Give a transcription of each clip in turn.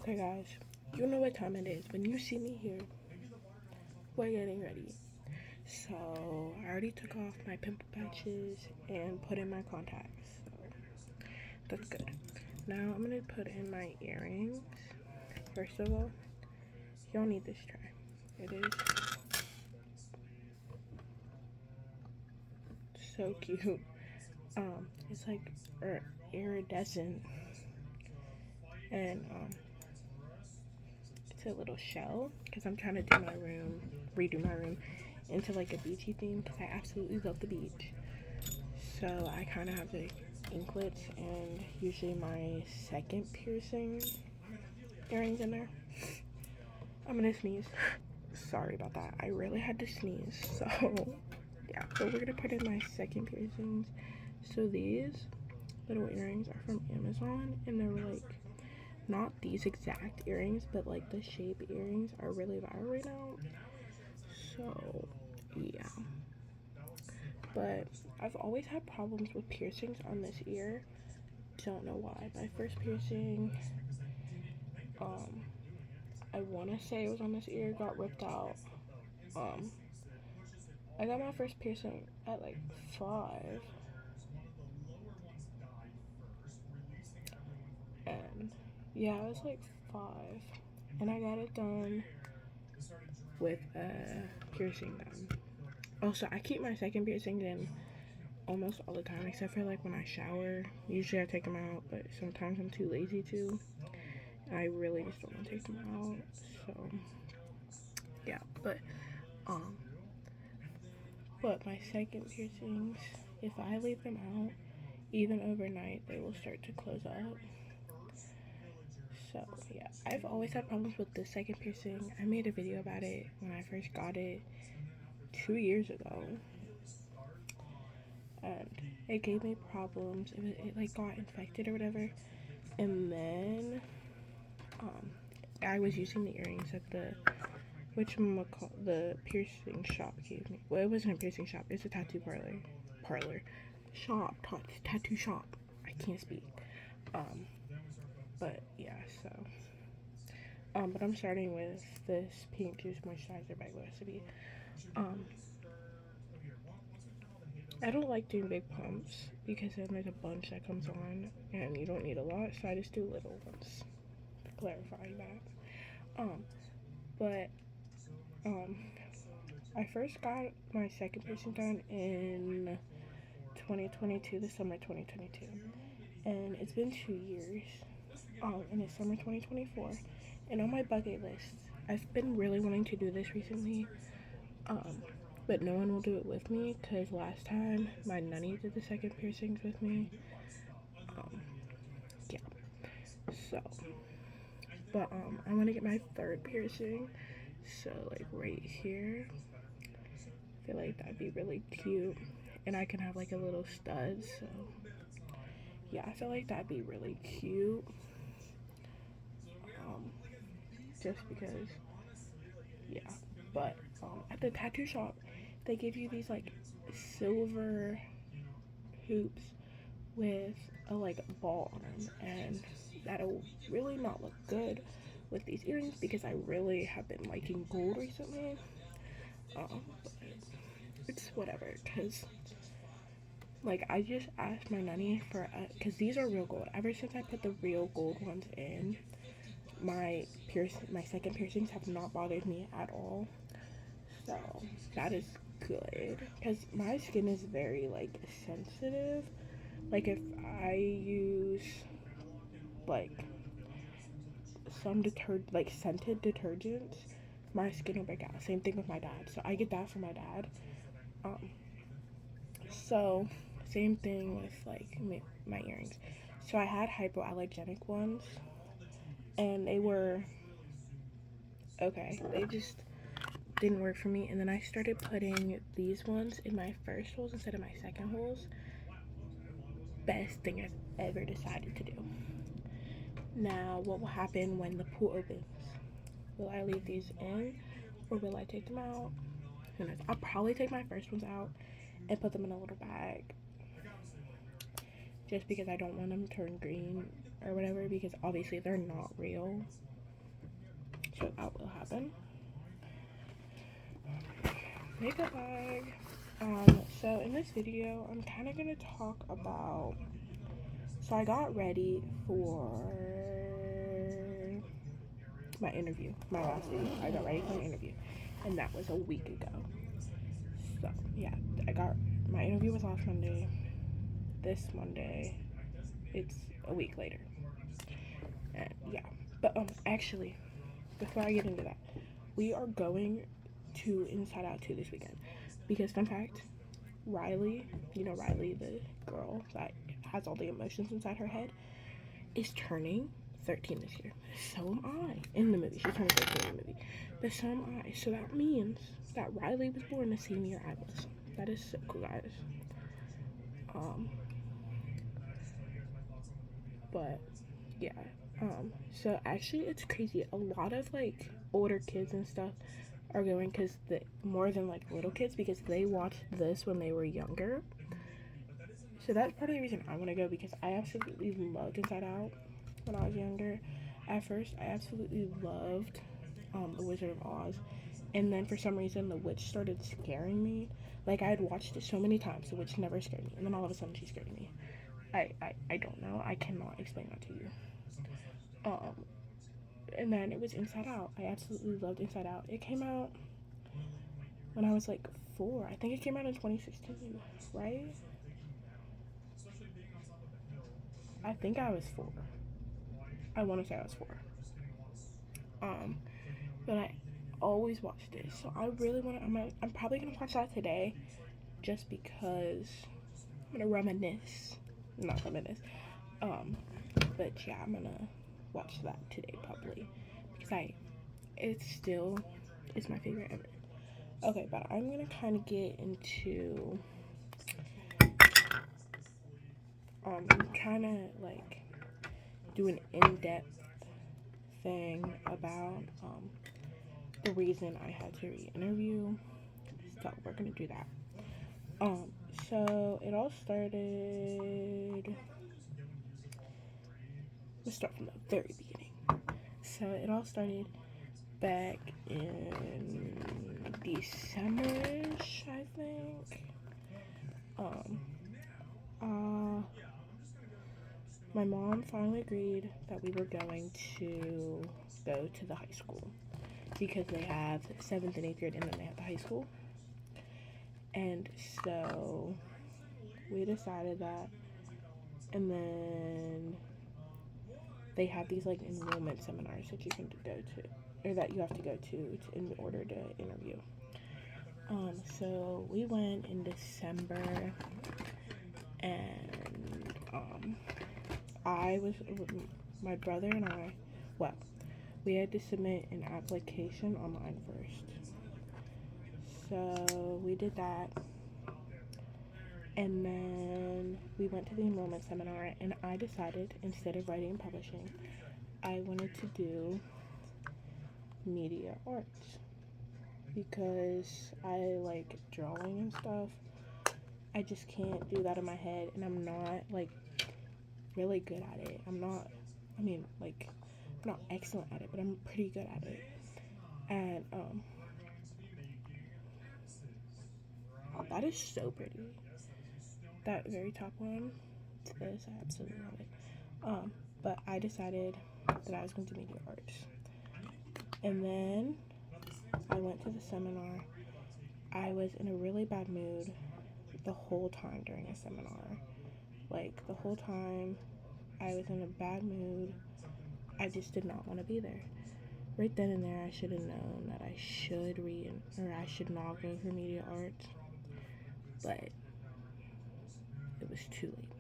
Okay, guys, you know what time it is. When you see me here, we're getting ready. So, I already took off my pimple patches and put in my contacts. So, that's good. Now, I'm going to put in my earrings. First of all, y'all need this try. It is so cute. It's like iridescent. And, it's a little shell because I'm trying to redo my room into like a beachy theme because I absolutely love the beach. So I kind of have the anklets and usually my second piercing earrings in there. I'm gonna sneeze. Sorry about that. I really had to sneeze. So yeah, but we're gonna put in my second piercings. So these little earrings are from Amazon and they're like not these exact earrings, but like the shape earrings are really viral right now. So yeah. But I've always had problems with piercings on this ear. Don't know why. My first piercing, um, I want to say it was on this ear, got ripped out. Um, I got my first piercing at like 5, and yeah, I was like 5, and I got it done with a piercing gun. Also, I keep my second piercings in almost all the time, except for like when I shower. Usually I take them out, but sometimes I'm too lazy to. I really just don't want to take them out. So yeah, um, but my second piercings, if I leave them out, even overnight, they will start to close up. So yeah, I've always had problems with the second piercing. I made a video about it when I first got it 2 years ago, and it gave me problems. It like got infected or whatever, and then um, I was using the earrings that the piercing shop gave me. Well, it wasn't a piercing shop. It's a tattoo tattoo shop. I can't speak. But yeah, so but I'm starting with this pink juice moisturizer by Recipe. Um, I don't like doing big pumps because then there's a bunch that comes on and you don't need a lot, so I just do little ones. Clarifying that. But um, I first got my second piercing done in 2022, the summer 2022, and it's been 2 years. And it's summer 2024, and on my bucket list, I've been really wanting to do this recently. Um, but no one will do it with me because last time my nanny did the second piercings with me. Um, yeah. So, but I want to get my third piercing. So like right here, I feel like that'd be really cute, and I can have like a little stud. So yeah, I feel like that'd be really cute. Um, just because, yeah. But at the tattoo shop, they give you these like silver hoops with a like ball on them, and that'll really not look good with these earrings because I really have been liking gold recently. But it's whatever because like I just asked my nanny for because these are real gold. Ever since I put the real gold ones in, my second piercings have not bothered me at all. So that is good because my skin is very like sensitive. Like if I use like like scented detergents, my skin will break out. Same thing with my dad. So I get that from my dad. Um, so same thing with like my earrings. So I had hypoallergenic ones, and they were okay. They just didn't work for me. And then I started putting these ones in my first holes instead of my second holes. Best thing I've ever decided to do. Now, what will happen when the pool opens? Will I leave these in or will I take them out? Who knows? I'll probably take my first ones out and put them in a little bag just because I don't want them to turn green or whatever because obviously they're not real. so that will happen. Makeup bag. So in this video, I'm kind of gonna talk about. So I got ready for my interview, my last video. I got ready for an interview, and that was a week ago. So yeah, my interview was last Monday. This Monday, it's a week later. And yeah, but actually, before I get into that, we are going to Inside Out 2 this weekend because fun fact, Riley, you know Riley, the girl that has all the emotions inside her head, is turning 13 this year. So am I in the movie. She's turning 13 in the movie. But so am I. So that means that Riley was born the same year I was. That is so cool, guys. But yeah. So actually it's crazy. A lot of like older kids and stuff are going because more than like little kids because they watched this when they were younger. So that's part of the reason I want to go because I absolutely loved Inside Out when I was younger. At first, I absolutely loved The Wizard of Oz, and then for some reason, The Witch started scaring me. Like I had watched it so many times, The Witch never scared me, and then all of a sudden, she scared me. I don't know. I cannot explain that to you. And then it was Inside Out. I absolutely loved Inside Out. It came out when I was like 4. I think it came out in 2016, right? I think I was 4. I want to say I was 4. But I always watch this, so I really want to. I'm probably gonna watch that today, just because I'm gonna reminisce. Not reminisce. But yeah, I'm gonna watch that today probably because it's my favorite ever. Okay, but I'm gonna kind of get into trying to like do an in-depth thing about the reason I had to re-interview. So we're gonna do that. So it all started. Let's start from the very beginning. So it all started back in December-ish, I think. My mom finally agreed that we were going to go to the high school because they have 7th and 8th grade and then they have the high school. And so we decided that, and then they have these like enrollment seminars that you can go to, or that you have to go to in order to interview. So we went in December, and my brother and I, we had to submit an application online first. So we did that, and then we went to the enrollment seminar, and I decided instead of writing and publishing, I wanted to do media arts because I like drawing and stuff. I just can't do that in my head, and I'm not like really good at it. I'm not excellent at it, but I'm pretty good at it. And that is so pretty. That very top one, it's this. I absolutely love it. But I decided that I was going to do media arts, and then I went to the seminar. I was in a really bad mood the whole time during a seminar. Like the whole time, I was in a bad mood. I just did not want to be there. Right then and there, I should have known that I should not go for media arts. But it was too late.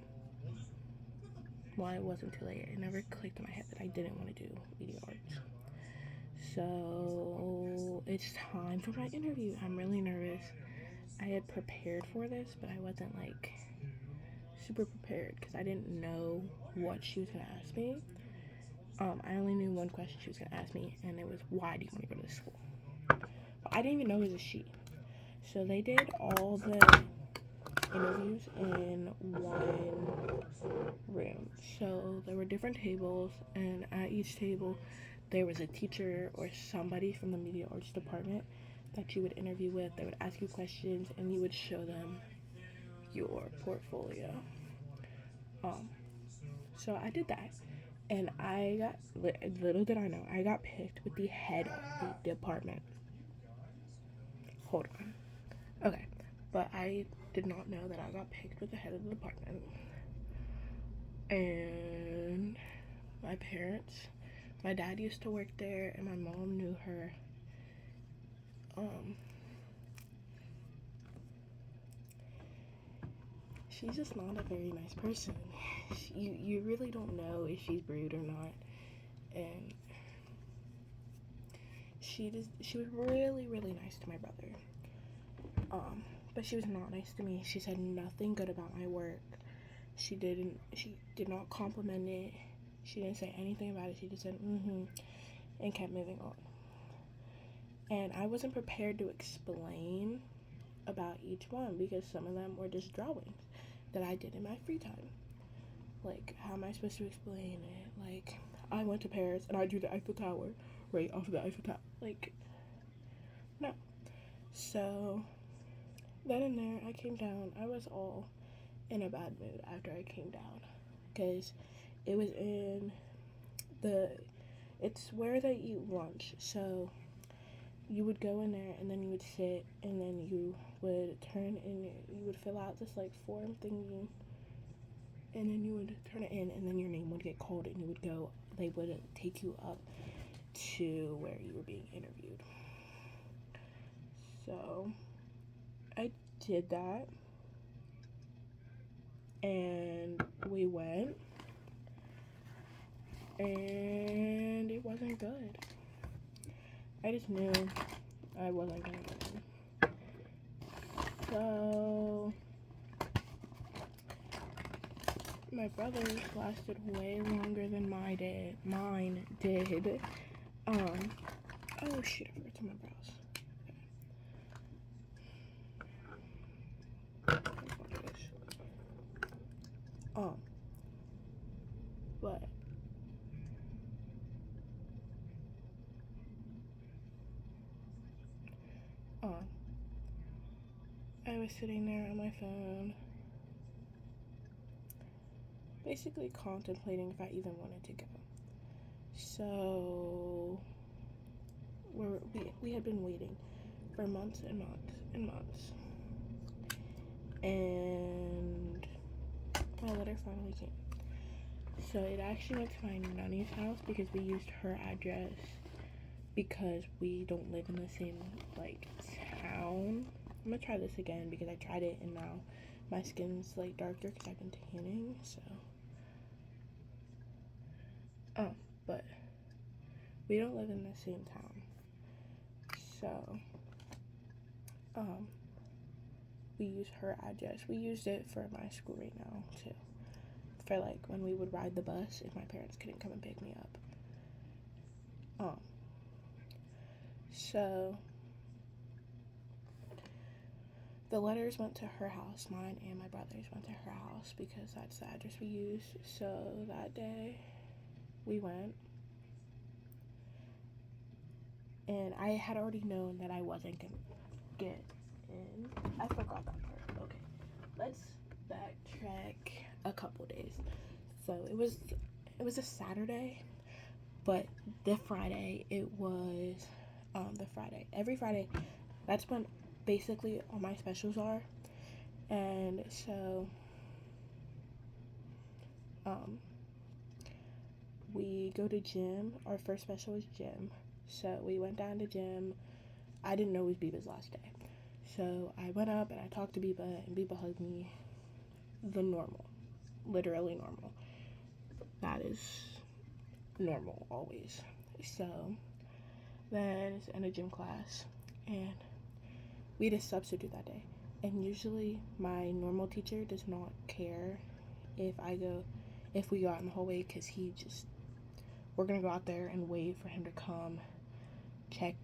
Well, it wasn't too late. It never clicked in my head that I didn't want to do media arts. So it's time for my interview. I'm really nervous. I had prepared for this, but I wasn't like super prepared because I didn't know what she was gonna ask me. I only knew one question she was gonna ask me, and it was, why do you want to go to this school? But I didn't even know it was a she. So they did all the interviews in one room. So there were different tables, and at each table there was a teacher or somebody from the media arts department that you would interview with. They would ask you questions and you would show them your portfolio. So I did that, and I got, little did I know, I got picked with the head of the department. Hold on. Okay, but I did not know that I got picked with the head of the department. And my parents, my dad used to work there, and my mom knew her. She's just not a very nice person. You really don't know if she's rude or not, and she was really nice to my brother. But she was not nice to me. She said nothing good about my work. She did not compliment it. She didn't say anything about it. She just said and kept moving on. And I wasn't prepared to explain about each one because some of them were just drawings that I did in my free time. Like, how am I supposed to explain it? Like, I went to Paris and I drew the Eiffel Tower right off of the Eiffel Tower. Like, no. So then and there, I came down. I was all in a bad mood after I came down because it was it's where they eat lunch. So you would go in there and then you would sit and then you would you would fill out this like form thingy, and then you would turn it in, and then your name would get called and you would go. They would take you up to where you were being interviewed. So I did that, and we went, and it wasn't good. I just knew I wasn't gonna win. So my brother's lasted way longer than mine did. Oh shit, I forgot to my brows. But I was sitting there on my phone, basically contemplating if I even wanted to go. So we had been waiting for months and months and months, and my letter finally came. So it actually went to my nanny's house because we used her address because we don't live in the same like town. I'm gonna try this again because I tried it and now my skin's like darker because I've been tanning. So but we don't live in the same town. So we use her address. We used it for my school right now too, for like when we would ride the bus if my parents couldn't come and pick me up. So the letters went to her house. Mine and my brother's went to her house because that's the address we used. So that day we went, and I had already known that I wasn't gonna get in. I forgot that part. Okay, let's backtrack a couple days. So it was a Saturday, but the Friday it was the Friday. Every Friday, that's when basically all my specials are. And so we go to gym. Our first special was gym. So we went down to gym. I didn't know it was Biba's last day. So I went up and I talked to Biba, and Biba hugged me. The normal. Literally normal. That is normal always. So then it's in a gym class, and we had a substitute that day. And usually my normal teacher does not care if we go out in the hallway, because we're gonna go out there and wait for him to come check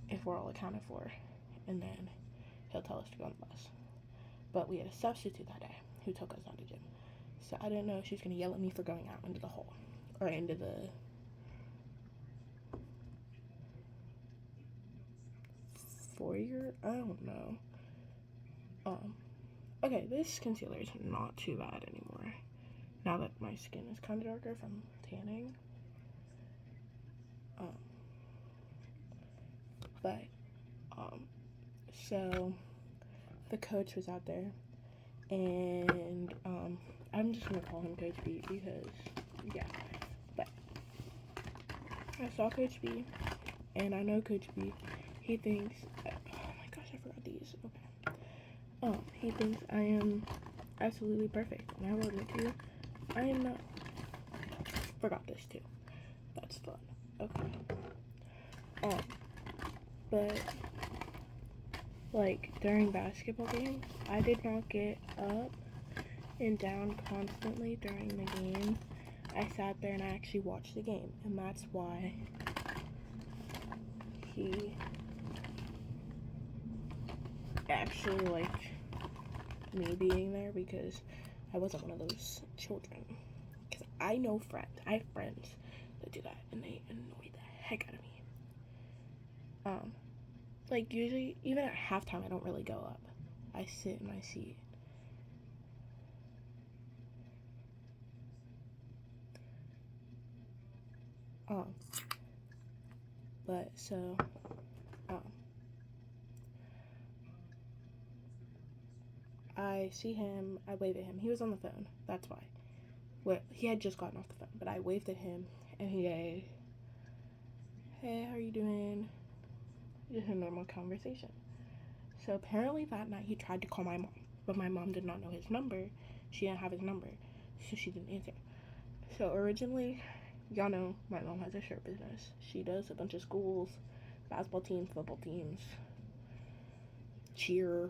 if we're all accounted for, and then he'll tell us to go on the bus. But we had a substitute that day who took us down to gym. So I didn't know if she was gonna yell at me for going out into the hall or into the 4 year, I don't know. Okay, this concealer is not too bad anymore. Now that my skin is kind of darker from tanning. But, so the coach was out there, and, I'm just gonna call him Coach B because, yeah. But I saw Coach B, and I know Coach B, he thinks, oh my gosh, I forgot these, okay. He thinks I am absolutely perfect, and I will admit to you, I am not. Forgot this too. That's fun. Okay. But like during basketball games, I did not get up and down constantly during the game. I sat there and I actually watched the game, and that's why he actually liked me being there, because I wasn't one of those children. Because I know friends, I have friends that do that, and they annoy the heck out of me. Like usually, even at halftime, I don't really go up. I sit in my seat. But so, I see him, I wave at him. He was on the phone, that's why. Well, he had just gotten off the phone, but I waved at him, and he goes, hey, how are you doing? Just a normal conversation. So apparently that night he tried to call my mom, but my mom did not know his number. She didn't have his number, so she didn't answer. So originally, y'all know my mom has a shirt business. She does a bunch of schools, basketball teams, football teams, cheer,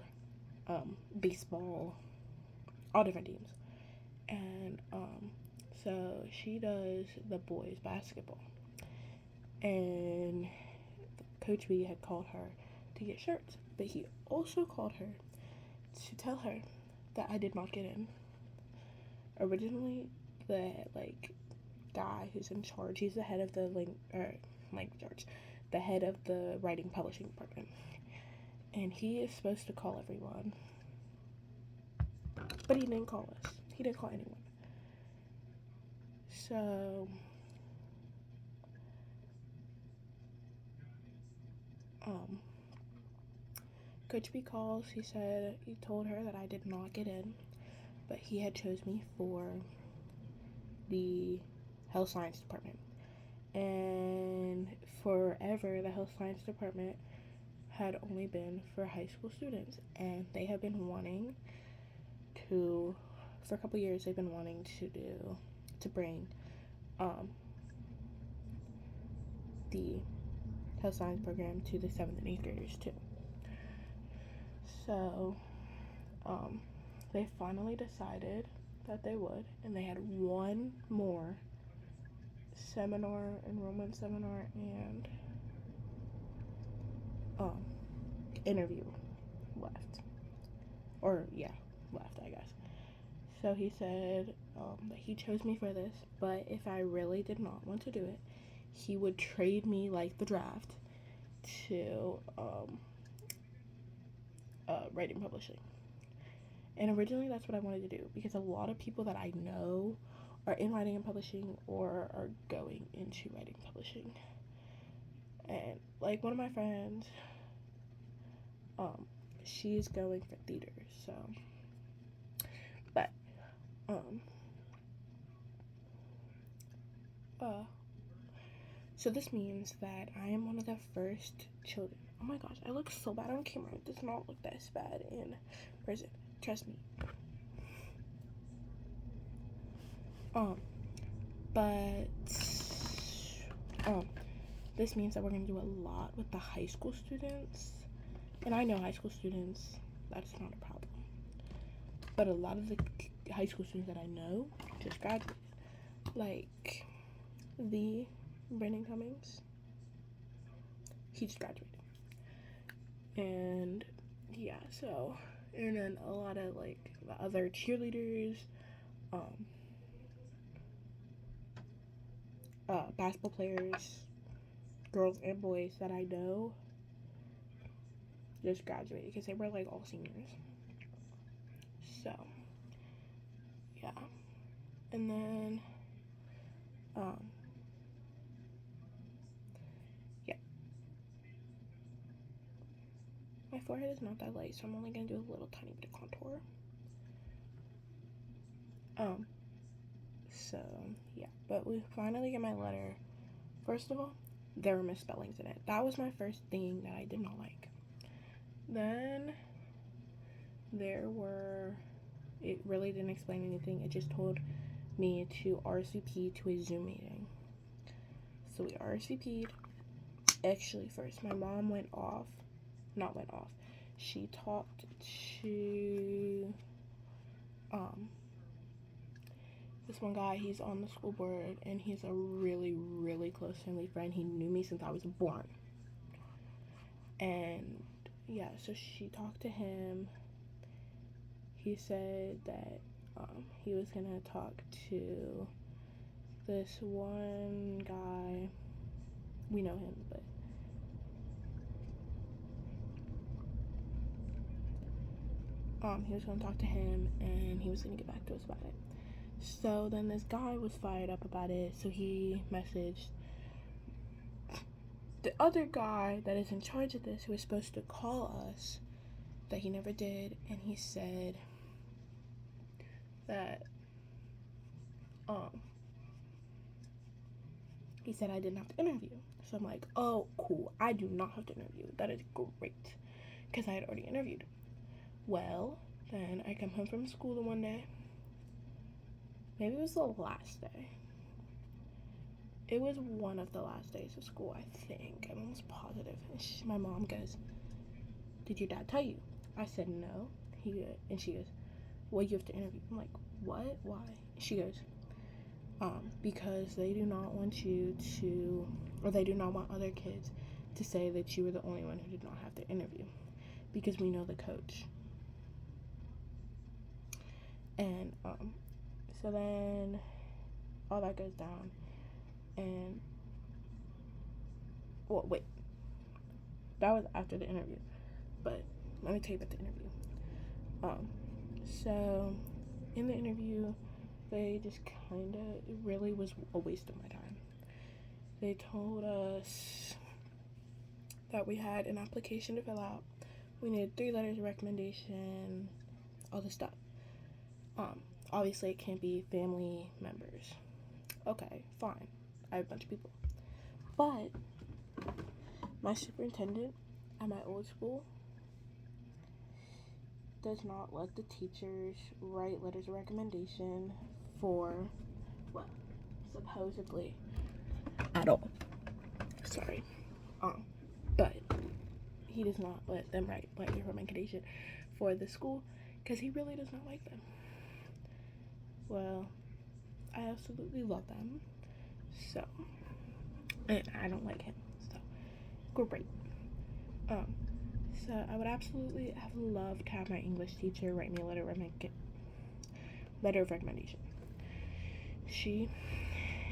baseball, all different teams. And so she does the boys basketball. And Coach B had called her to get shirts, but he also called her to tell her that I did not get in. Originally, the guy who's in charge, he's the head of the language arts, the head of the writing publishing department, and he is supposed to call everyone, but he didn't call us. He didn't call anyone. So Coach B calls. He said he told her that I did not get in, but he had chose me for the health science department. And forever, the health science department had only been for high school students, and they have been wanting to, for a couple years, they've been wanting to bring the health science program to the 7th and 8th graders too. So they finally decided that they would, and they had one more enrollment seminar, and interview left. Left, I guess. So he said that he chose me for this, but if I really did not want to do it, he would trade me like the draft to writing publishing. And originally that's what I wanted to do, because a lot of people that I know are in writing and publishing or are going into writing publishing. And like one of my friends, she's going for theater, so so this means that I am one of the first children. Oh my gosh, I look so bad on camera. It does not look this bad in person. Trust me. But this means that we're gonna do a lot with the high school students. And I know high school students, that's not a problem. But a lot of the high school students that I know just graduated. Like the Brandon Cummings, he just graduated. And yeah, so, and then a lot of like the other cheerleaders, basketball players, girls and boys that I know, just graduated because they were like all seniors. So yeah, and then yeah, my forehead is not that light, so I'm only gonna do a little tiny bit of contour. So yeah, but we finally get my letter. First of all, there were misspellings in it. That was my first thing that I did not like. Then it really didn't explain anything. It just told me to RSVP to a Zoom meeting. So we RSVP'd. Actually, first, my mom she talked to this one guy. He's on the school board, and he's a really, really close family friend. He knew me since I was born. And yeah, so she talked to him. He said that he was gonna talk to this one guy. We know him, but he was gonna talk to him, and he was gonna get back to us about it. So then this guy was fired up about it, so he messaged the other guy that is in charge of this, who was supposed to call us, that he never did, and he said that he said I didn't have to interview. So I'm like, oh, cool, I do not have to interview. That is great, because I had already interviewed. Well, then I come home from school the one day. Maybe it was the last day. It was one of the last days of school, I think. I'm almost positive. And my mom goes, did your dad tell you? I said no. And she goes, well, you have to interview. I'm like, what? Why? She goes, because they do not want they do not want other kids to say that you were the only one who did not have to interview, because we know the coach. And so then all that goes down, and well, wait, that was after the interview, but let me tell you about the interview. So in the interview, they just it really was a waste of my time. They told us that we had an application to fill out. We needed 3 letters of recommendation, all this stuff. Obviously it can't be family members. Okay, fine. I have a bunch of people. But my superintendent at my old school does not let the teachers write letters of recommendation for, well, supposedly at all. Sorry. But he does not let them write letters of recommendation for the school, because he really does not like them. Well, I absolutely love them, so, and I don't like him, so, great. So I would absolutely have loved to have my English teacher write me a letter of recommendation. She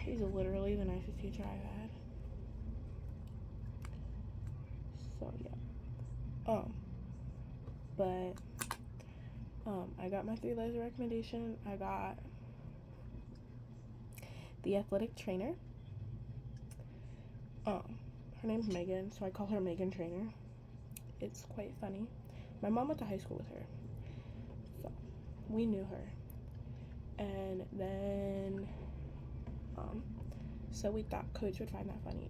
is literally the nicest teacher I've had. So yeah. But I got my 3 letters of recommendation. I got the athletic trainer. Her name's Megan, so I call her Megan Trainer. It's quite funny. My mom went to high school with her, so we knew her. And then so we thought Coach would find that funny.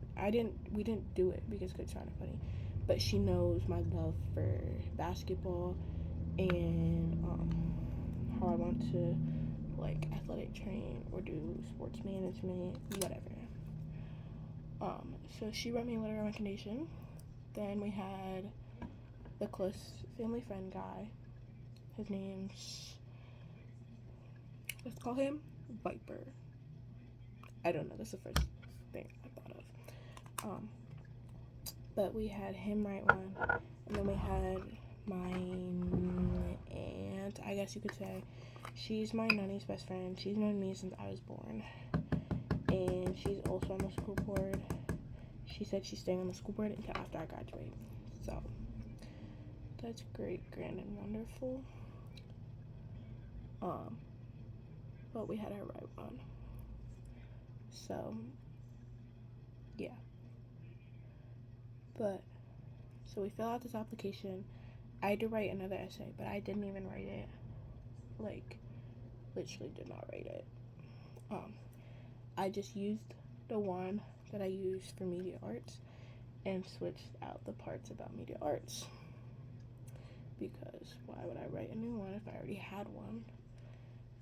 We didn't do it because Coach found it funny, but she knows my love for basketball and how I want to like athletic train or do sports management, whatever. So she wrote me a letter of recommendation. Then we had the close family friend guy. His name's, let's call him Viper. I don't know, that's the first thing I thought of. But we had him write one, and then we had my aunt, I guess you could say. She's my nanny's best friend. She's known me since I was born, and she's also on the school board. She said she's staying on the school board until after I graduate. So That's great, grand, and wonderful. But we had our right one. So, yeah. But, so we fill out this application. I had to write another essay, but I didn't even write it. Like, literally did not write it. I just used the one that I used for media arts and switched out the parts about media arts. Because why would I write a new one if I already had one?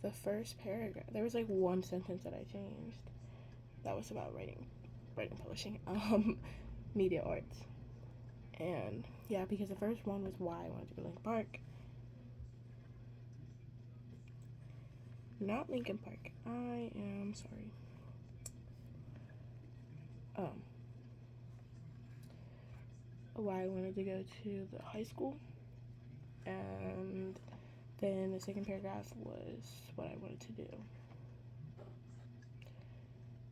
The first paragraph, there was like one sentence that I changed. That was about writing publishing, media arts. And yeah, because the first one was why I wanted to go to Lincoln Park. Not Lincoln Park. I am sorry. Why I wanted to go to the high school. And then the second paragraph was what I wanted to do.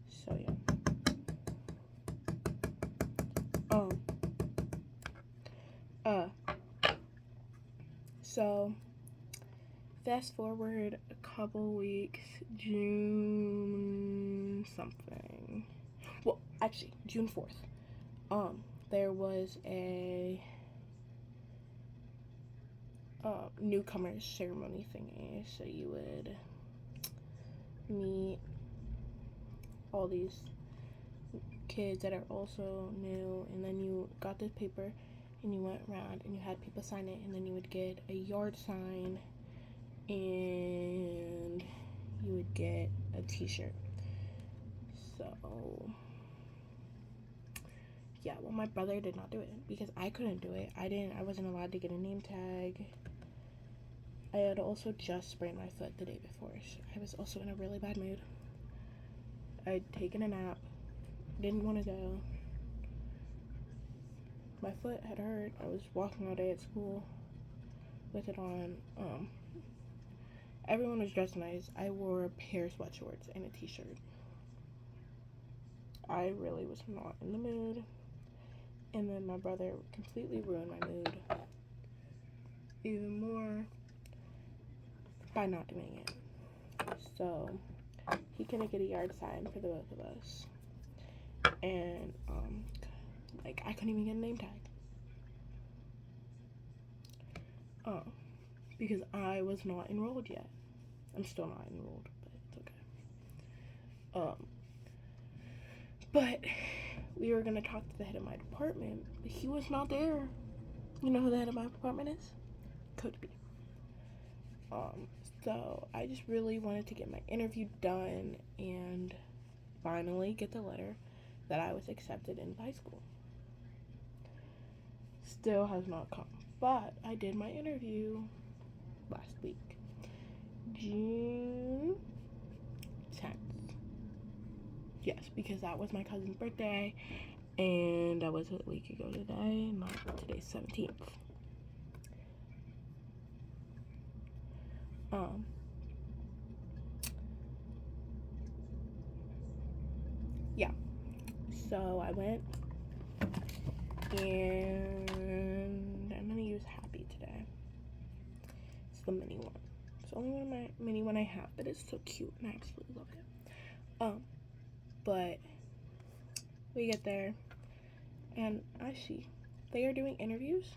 So yeah. So fast forward a couple weeks, June something. Well, actually, June 4th. There was a newcomers ceremony thingy. So you would meet all these kids that are also new, and then you got this paper and you went around and you had people sign it, and then you would get a yard sign and you would get a t-shirt. So yeah, well, my brother did not do it because I couldn't do it. I wasn't allowed to get a name tag. I had also just sprained my foot the day before, so I was also in a really bad mood. I'd taken a nap, didn't want to go. My foot had hurt. I was walking all day at school with it on. Everyone was dressed nice. I wore a pair of sweatshorts and a t-shirt. I really was not in the mood. And then my brother completely ruined my mood even more by not doing it. So he couldn't get a yard sign for the both of us. And like, I couldn't even get a name tag. Because I was not enrolled yet. I'm still not enrolled, but it's okay. But we were gonna talk to the head of my department, but he was not there. You know who the head of my department is? Coach B. So I just really wanted to get my interview done and finally get the letter that I was accepted in high school. Still has not come, but I did my interview last week, June 10th. Yes, because that was my cousin's birthday, and that was a week ago today, not today's 17th. Yeah, so I went, and I'm gonna use Happy today. It's the mini one. It's the only one of my mini one I have, but it's so cute, and I absolutely love it. But we get there, and I see they are doing interviews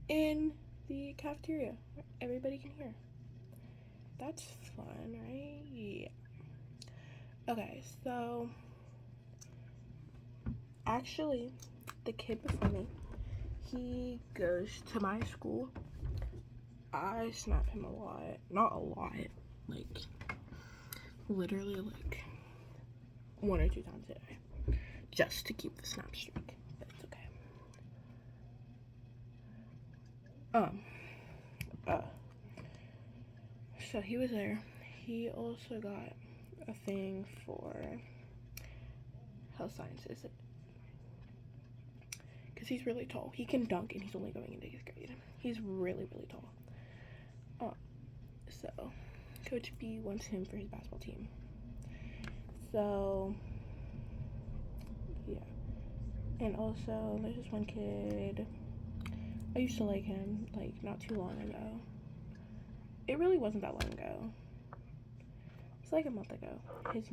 in the cafeteria where everybody can hear. That's fun, right? Yeah. Okay, so actually, the kid before me, he goes to my school. I snap him a lot. Not a lot. Like, literally, like, 1 or 2 times a day. Just to keep the snap streak. But it's okay. So he was there. He also got a thing for health sciences. Because he's really tall. He can dunk, and he's only going into 8th grade. He's really, really tall. So Coach B wants him for his basketball team. So yeah. And also there's this one kid I used to like him, like, not too long ago. It really wasn't that long ago. It's like a month ago. His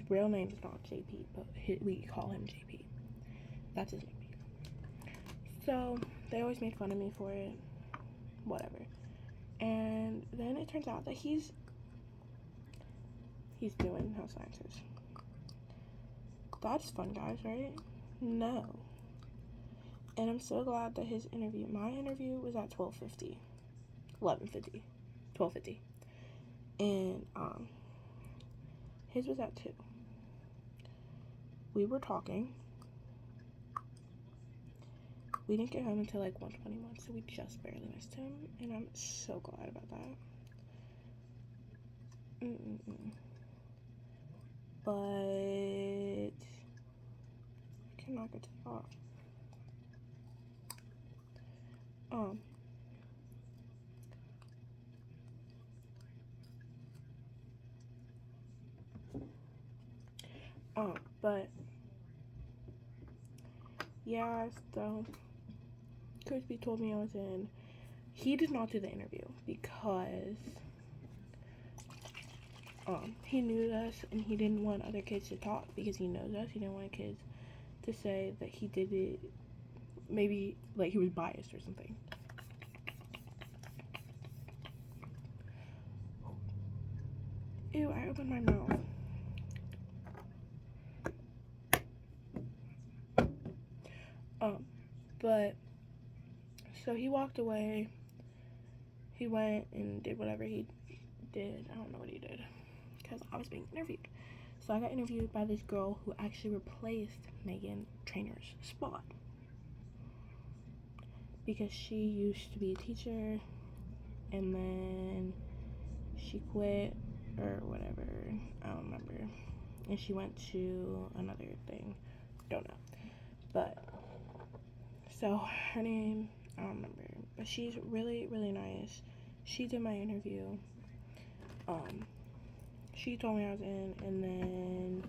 real name is not JP, but we call him JP. That's his name. So, they always made fun of me for it. Whatever. And then it turns out that he's doing health sciences. That's fun, guys, right? No. And I'm so glad that my interview was at 12:50. And his was at 2. We were talking. We didn't get home until like 1:21, so we just barely missed him, and I'm so glad about that. But I cannot get to the off. But yeah, so Coach B told me I was in. He did not do the interview because he knew us and he didn't want other kids to talk because he knows us. He didn't want kids to say that he did it, maybe like he was biased or something. Ew, I opened my mouth. But so he walked away. He went and did whatever he did. I don't know what he did because I was being interviewed. So I got interviewed by this girl who actually replaced Megan Trainor's spot because she used to be a teacher and then she quit or whatever. I don't remember. And she went to another thing. Don't know. But so her name, I don't remember. But she's really, really nice. She did my interview. She told me I was in, and then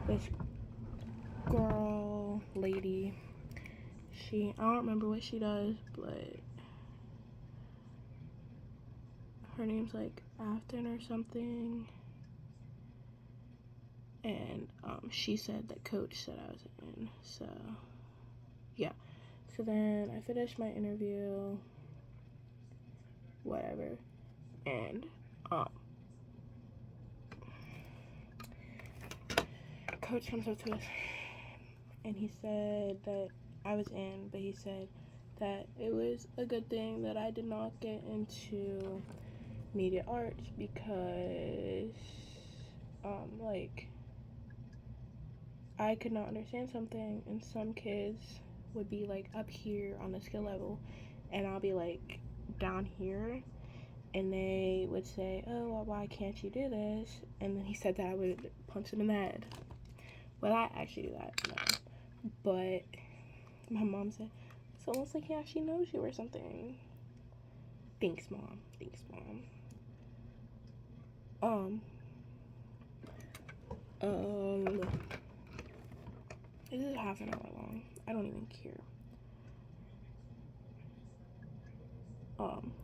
this lady, I don't remember what she does, but her name's like Afton or something, and she said that Coach said I was in, so yeah. So then I finished my interview, whatever, and Coach comes up to us and he said that I was in, but he said that it was a good thing that I did not get into media arts because like I could not understand something and some kids would be like up here on the skill level and I'll be like down here and they would say, oh, well, why can't you do this? And then he said that I would punch them in the head. Would I actually do that? No. But my mom said, it's almost like he actually knows you or something. Thanks, Mom. This is half an hour long. I don't even care.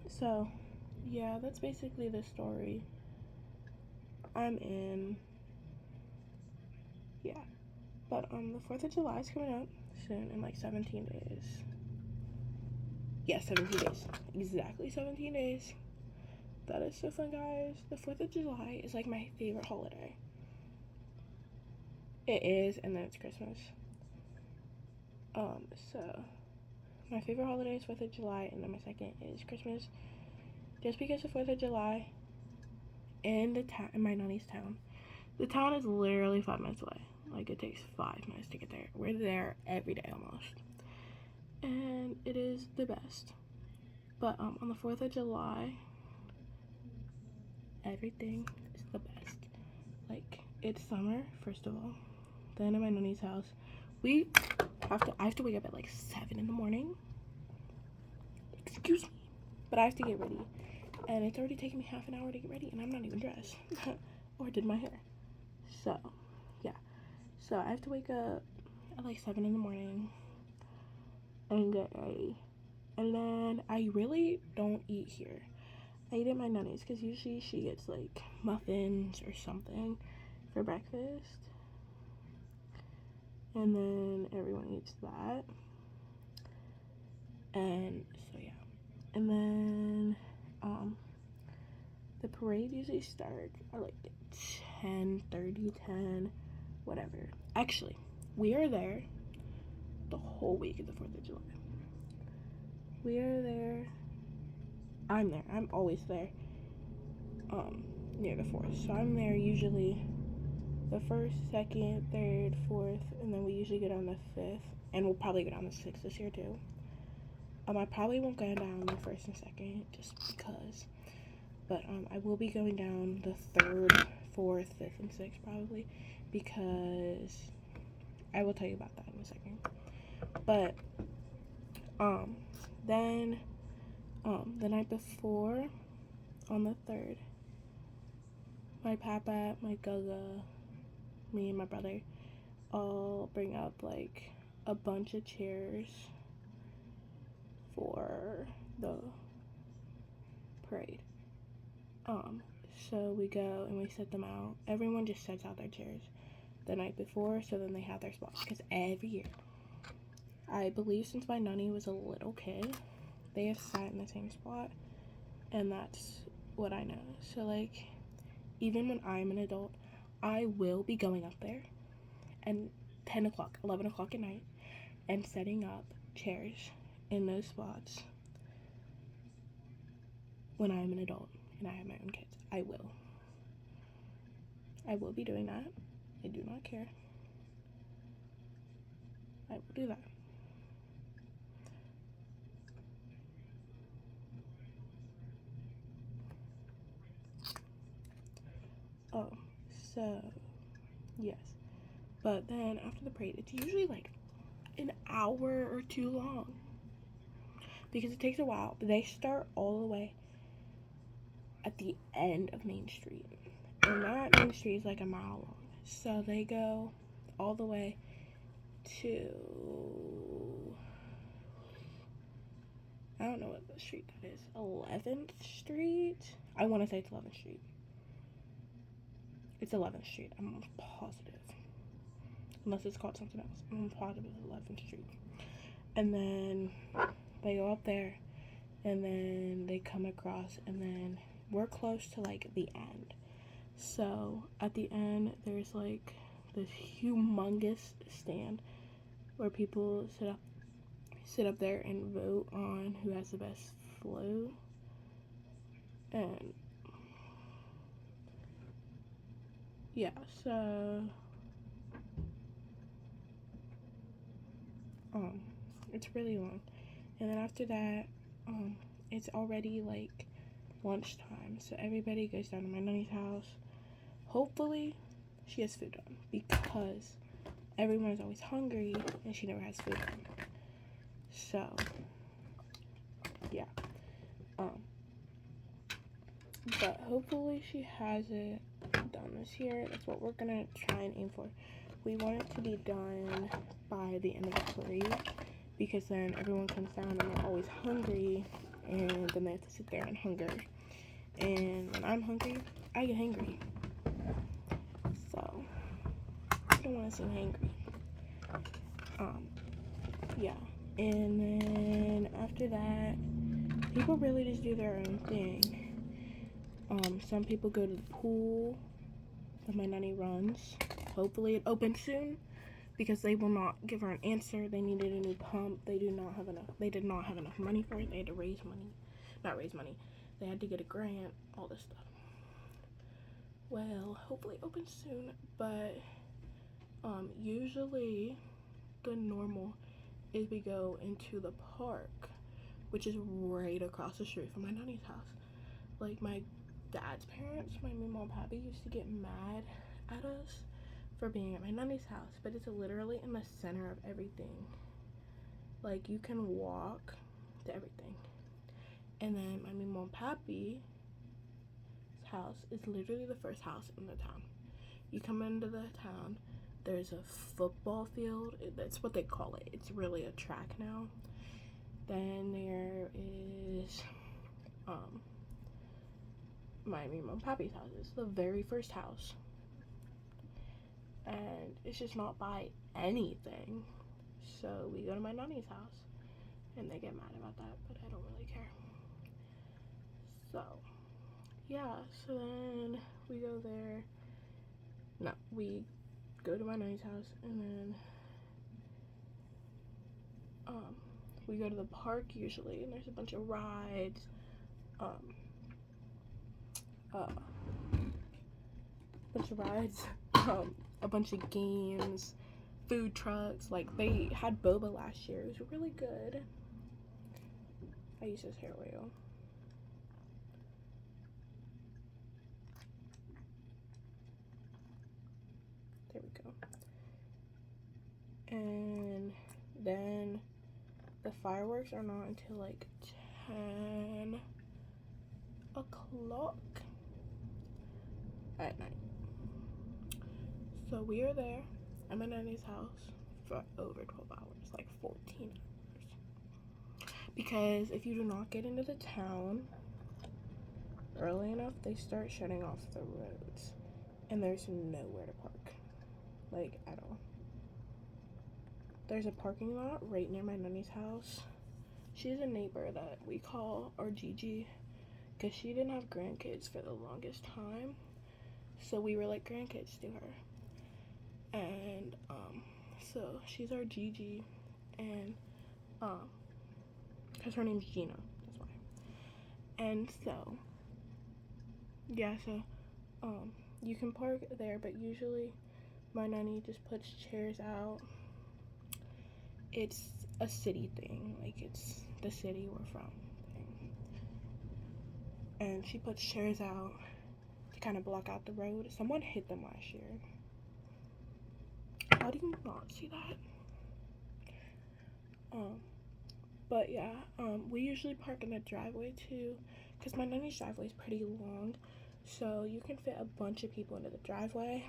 So, yeah, that's basically the story. I'm in. Yeah. But, the 4th of July is coming up soon in like 17 days. Yeah, 17 days. Exactly 17 days. That is so fun, guys. The 4th of July is like my favorite holiday. It is, and then it's Christmas. So my favorite holiday is 4th of July, and then my second is Christmas. Just because the 4th of July in my nanny's town, the town is literally 5 minutes away. Like, it takes 5 minutes to get there. We're there every day almost. And it is the best. But on the 4th of July, everything is the best. Like, it's summer, first of all. Then at my nanny's house, I have to wake up at like 7 in the morning. Excuse me. But I have to get ready. And it's already taken me half an hour to get ready, and I'm not even dressed. Or did my hair. So, yeah. So I have to wake up at like 7 in the morning. and get ready. And then I really don't eat here. I eat at my nanny's because usually she gets like muffins or something for breakfast. And then everyone eats that. And so yeah. And then the parade usually starts at like 10:30, 10, whatever. Actually, we are there the whole week of the 4th of July. We are there. I'm there. I'm always there. Near the 4th. So I'm there usually the 1st, 2nd, 3rd, 4th, and then we usually go down the 5th, and we'll probably go down the 6th this year too. I probably won't go down the 1st and 2nd just because, but I will be going down the 3rd, 4th, 5th, and 6th probably, because I will tell you about that in a second. But then the night before, on the 3rd, my papa, my gaga, me and my brother all bring up like a bunch of chairs for the parade. So we go and we set them out. Everyone just sets out their chairs the night before, so then they have their spots. Because every year, I believe since my nanny was a little kid, they have sat in the same spot, and that's what I know. So like, even when I'm an adult, I will be going up there and 10 o'clock, 11 o'clock at night, and setting up chairs in those spots when I'm an adult and I have my own kids. I will be doing that. I do not care. I will do that. Oh, so yes. But then after the parade, it's usually like an hour or two long because it takes a while. But they start all the way at the end of Main Street, and that Main Street is like a mile long. So they go all the way to, I don't know what the street that is, 11th Street? I want to say it's 11th Street. It's 11th Street, I'm positive. Unless it's called something else. I'm positive it's 11th Street. And then they go up there, and then they come across, and then we're close to like the end. So at the end, there's like this humongous stand where people sit up there and vote on who has the best flow. And yeah, so it's really long. And then after that, it's already like lunchtime, so everybody goes down to my nanny's house. Hopefully she has food on, because everyone is always hungry and she never has food on. So yeah, but hopefully she has it done this year. That's what we're gonna try and aim for. We want it to be done by the end of the parade, because then everyone comes down and they're always hungry, and then they have to sit there and hunger. And when I'm hungry, I get hangry. So I don't want to seem hangry. Yeah. And then after that, people really just do their own thing. Some people go to the pool that my nanny runs. Hopefully it opens soon, because they will not give her an answer. They needed a new pump. They did not have enough money for it. They had to they had to get a grant, all this stuff. Well, hopefully it opens soon, but usually the normal is we go into the park, which is right across the street from my nanny's house. Like, my dad's parents, my mom and pappy, used to get mad at us for being at my nanny's house, but it's literally in the center of everything. Like, you can walk to everything. And then my mom and pappy's house is literally the first house in the town. You come into the town, there's a football field. That's what they call it. It's really a track now. Then there is my mom and papa's house. It's the very first house, and it's just not by anything. So we go to my nanny's house, and they get mad about that, but I don't really care. So yeah, so then we go there. No, we go to my nanny's house, and then we go to the park usually, and there's a bunch of rides, a bunch of games, food trucks. Like, they had boba last year. It was really good. I use this hair oil. There we go. And then the fireworks are not until like 10 o'clock at night. So we are there at my nanny's house for over 12 hours, like 14 hours. Because if you do not get into the town early enough, they start shutting off the roads. And there's nowhere to park, like, at all. There's a parking lot right near my nanny's house. She's a neighbor that we call our Gigi, because she didn't have grandkids for the longest time. So we were like grandkids to her. And so she's our Gigi, and because her name's Gina, that's why. And so yeah, so you can park there, but usually my nanny just puts chairs out. It's a city thing, like it's the city we're from thing. And she puts chairs out to kind of block out the road. Someone hit them last year. How do you not see that? But yeah, we usually park in the driveway too, because my nanny's driveway is pretty long, so you can fit a bunch of people into the driveway.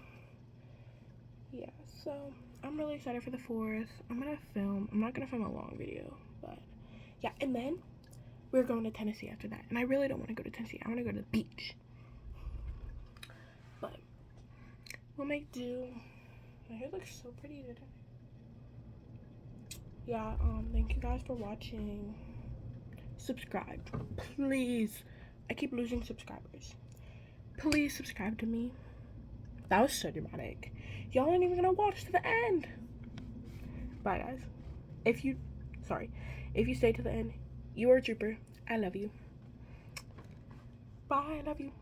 Yeah, so I'm really excited for the 4th. I'm not gonna film a long video, but yeah. And then we're going to Tennessee after that, and I really don't want to go to Tennessee. I want to go to the beach, but we'll make do. My hair looks so pretty today. Yeah, thank you guys for watching. Subscribe, please. I keep losing subscribers. Please subscribe to me. That was so dramatic. Y'all ain't even gonna watch to the end. Bye, guys. If you stay to the end, you are a trooper. I love you. Bye, I love you.